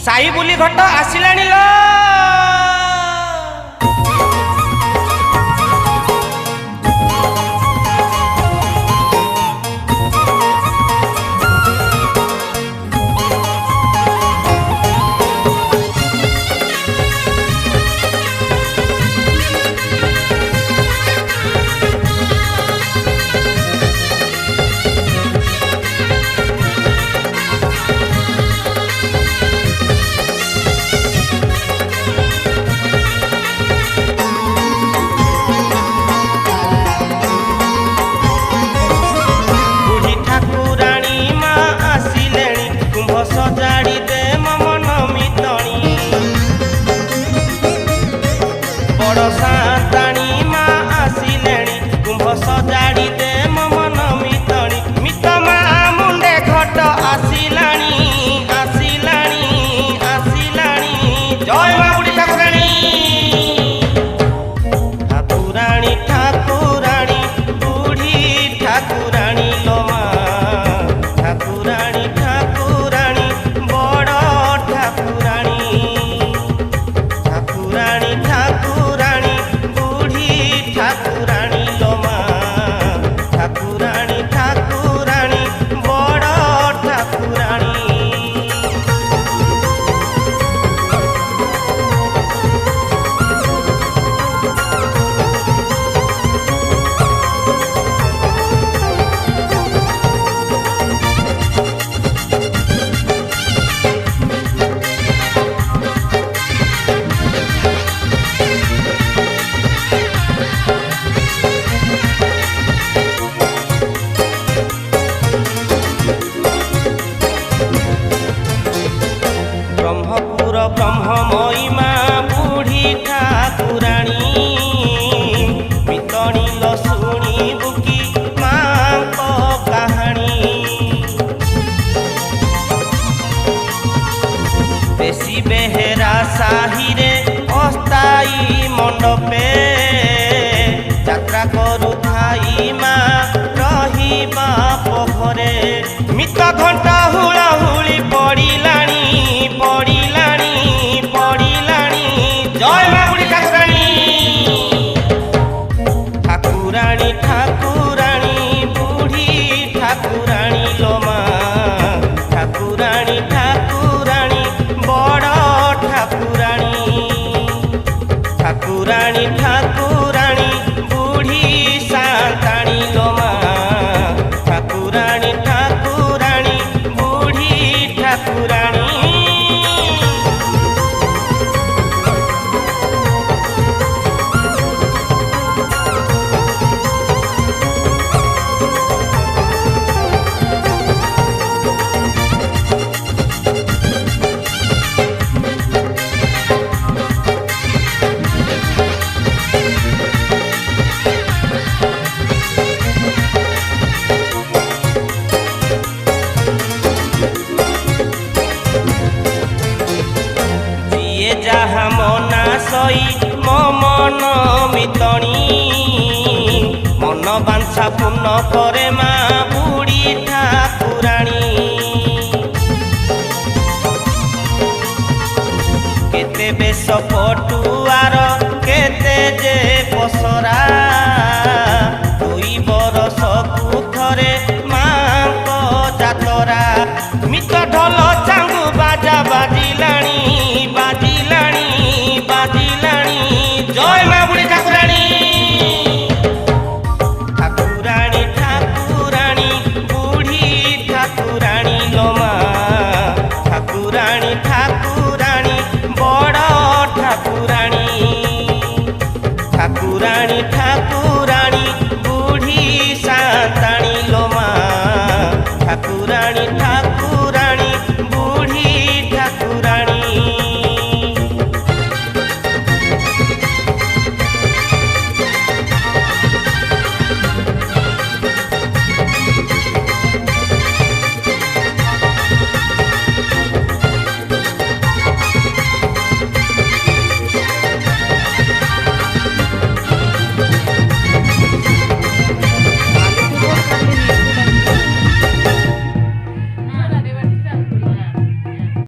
साई बुली घट आसिलानी लो। सजाड़ी दे मन मितणी बड़ साताणी माँ आसिलेणी कुंभ सजाड़ी दे मन मितणी मित माँ मुंडे घट आसिलाणी आसिलाणी आसिलाणी जय माँ बुढ़ी ठाकुराणी ठाकुराणी ठाकुराणी बुढ़ी ठाकुराणी लो माँ ठाकुराणी ब्रह्मपुर ब्रह्ममयी माँ बुढ़ी ठाकुराणी मितणी लो शुणी बुकी माँ को कहानी देशी बेहेरा साही रे अस्थायी मंडपे यात्रा करू थाई माँ रही बाप घरे मित घंटा हुला हुली पड़िलाणी पड़िलाणी पड़िलाणी जय माँ बुढ़ी ठाकुराणी ठाकुराणी ठाकुराणी बुढ़ी ठाकुराणी लो माँ ठाकुराणी ठाकुराणी बड़ ठाकुराणी ठाकुराणी ठाकुराणी बुढ़ी साताणी लो माँ ठाकुराणी ठाकुराणी बुढ़ी ठाकुराणी जहा मना सई मो मन मितणी मन बांछा पूर्ण करे माँ बुढ़ी ठाकुराणी केते बेश पटुआर केते जे पसरा दुई बरस कुथरे माँ को जातरा मित ढोल चांगु बाजा बाजिलाणी बाजिलाणी बाजिलाणी जय माँ बुढ़ी ठाकुराणी ठाकुराणी ठाकुराणी बुढ़ी ठाकुराणी लो माँ ठाकुराणी ठाकुराणी